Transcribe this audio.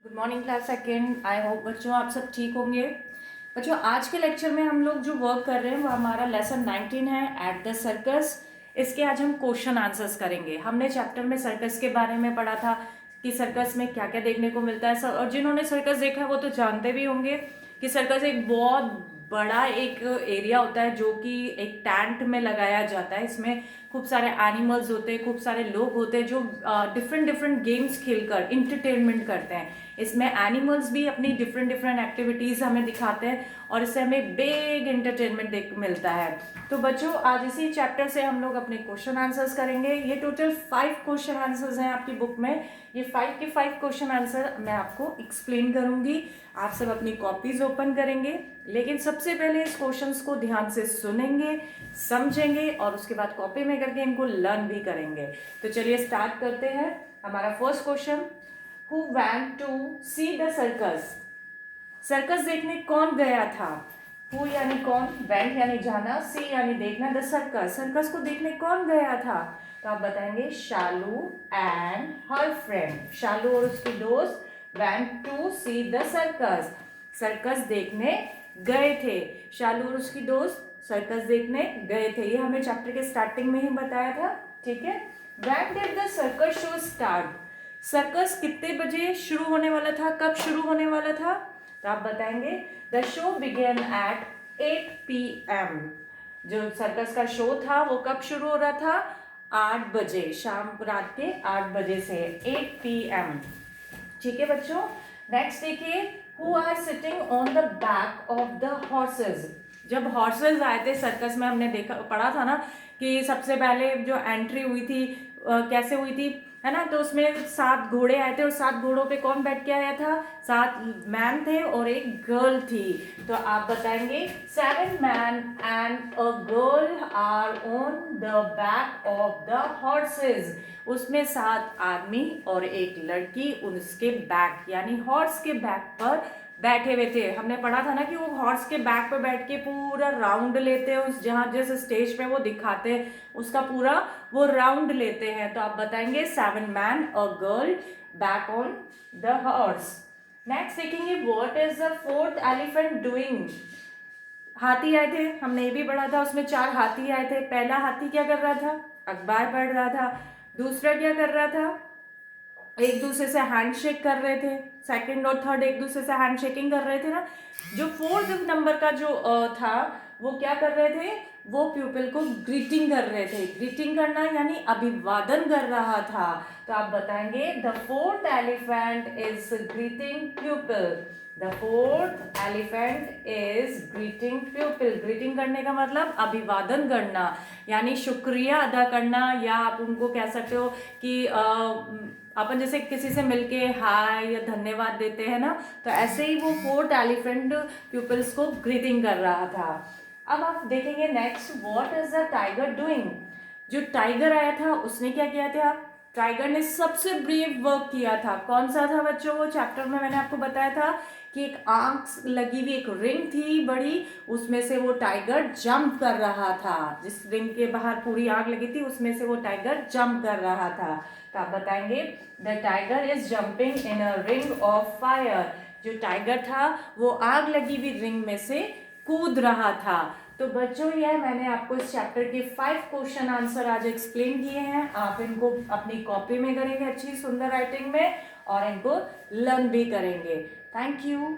Good morning class second. I hope बच्चों आप सब ठीक होंगे। बच्चों आज के लेक्चर में हम लोग जो वर्क कर रहे हैं वो हमारा लेसन 19 है, एट द सर्कस। इसके आज हम क्वेश्चन आंसर्स करेंगे। हमने चैप्टर में सर्कस के बारे में पढ़ा था कि सर्कस में क्या क्या देखने को मिलता है, और जिन्होंने सर्कस देखा है वो तो जानते भी होंगे कि सर्कस एक बहुत बड़ा एक एरिया होता है जो कि एक टेंट में लगाया जाता है। इसमें खूब सारे एनिमल्स होते हैं, खूब सारे लोग होते हैं जो डिफरेंट डिफरेंट गेम्स खेलकर इंटरटेनमेंट करते हैं। इसमें एनिमल्स भी अपनी डिफरेंट डिफरेंट एक्टिविटीज़ हमें दिखाते हैं और इससे हमें बिग एंटरटेनमेंट मिलता है। तो बच्चों आज इसी चैप्टर से हम लोग अपने क्वेश्चन आंसर्स करेंगे। ये टोटल 5 क्वेश्चन आंसर्स हैं आपकी बुक में। ये 5 के 5 क्वेश्चन आंसर मैं आपको एक्सप्लेन करूंगी। आप सब अपनी कॉपीज ओपन करेंगे, लेकिन सबसे पहले इस क्वेश्चंस को ध्यान से सुनेंगे, समझेंगे और उसके बाद कॉपी में करके इनको लर्न भी करेंगे। तो चलिए स्टार्ट करते हैं। हमारा first question, who went to see the circus. Circus देखने कौन गया था? हु यानी कौन, went यानी जाना, सी यानी देखना, द सर्कस सर्कस को देखने कौन गया था? तो आप बताएंगे शालू एंड हर फ्रेंड। शालू और उसकी दोस्त went to see the circus, circus देखने गए थे। शालू और उसकी दोस्त सर्कस देखने गए थे। ये हमें चैप्टर के स्टार्टिंग में ही बताया था, ठीक है। When did the circus show start? Circus कितने बजे शुरू होने वाला था, कब शुरू होने वाला था? तो आप बताएंगे the show begin at 8 PM। जो सर्कस का शो था वो कब शुरू हो रहा था? 8 बजे, शाम रात के 8 बजे से 8 PM। ठीक है बच्चों। नेक्स्ट देखिए, who are sitting on the back of the horses. जब हॉर्सेज आए थे सर्कस में, हमने देखा पढ़ा था ना कि सबसे पहले जो एंट्री हुई थी कैसे हुई थी, है ना। तो उसमें 7 घोड़े आए थे और 7 घोड़ों पे कौन बैठ के आया था? 7 मैन थे और एक गर्ल थी। तो आप बताएंगे 7 man and a girl are on the back of the horses. उसमें 7 आदमी और एक लड़की उसके बैक यानी हॉर्स के बैक पर बैठे हुए थे। हमने पढ़ा था ना कि वो हॉर्स के बैक पर बैठ के पूरा राउंड लेते हैं, उस जहाँ जिस स्टेज पे वो दिखाते हैं उसका पूरा वो राउंड लेते हैं। तो आप बताएंगे 7 man a girl back on the horse. Next देखेंगे, what is the 4th elephant doing. हाथी आए थे, हमने ये भी पढ़ा था, उसमें 4 हाथी आए थे। पहला हाथी क्या कर रहा था? अखबार पढ़ रहा था। दूसरा क्या कर रहा था? एक दूसरे से हैंडशेक कर रहे थे। सेकंड और थर्ड एक दूसरे से हैंडशेकिंग कर रहे थे ना। जो 4th नंबर का जो था वो क्या कर रहे थे? वो प्यूपिल को ग्रीटिंग कर रहे थे। ग्रीटिंग करना यानी अभिवादन कर रहा था। तो आप बताएंगे the 4th elephant is greeting प्यूपिल। The 4th elephant is greeting प्यूपिल। Greeting करने का मतलब अभिवादन करना यानी शुक्रिया अदा करना, या आप उनको कह सकते हो कि अपन जैसे किसी से मिलके हाय या धन्यवाद देते हैं ना, तो ऐसे ही वो 4th एलिफेंट प्यूपिल्स को ग्रीटिंग कर रहा था। अब आप देखेंगे next, what is the tiger doing. जो टाइगर आया था उसने क्या किया था? टाइगर ने सबसे ब्रेव वर्क किया था। कौन सा था बच्चों? वो चैप्टर में मैंने आपको बताया था कि एक आंख लगी हुई एक रिंग थी बड़ी, उसमें से वो टाइगर जंप कर रहा था। जिस रिंग के बाहर पूरी आग लगी थी उसमें से वो टाइगर जंप कर रहा था। तो आप बताएंगे the tiger is jumping in a ring of fire. जो टाइगर था वो आग लगी हुई रिंग में से कूद रहा था। तो बच्चों यह मैंने आपको इस चैप्टर के 5 क्वेश्चन आंसर आज एक्सप्लेन किए हैं। आप इनको अपनी कॉपी में करेंगे अच्छी सुंदर राइटिंग में और इनको लर्न भी करेंगे। Thank you.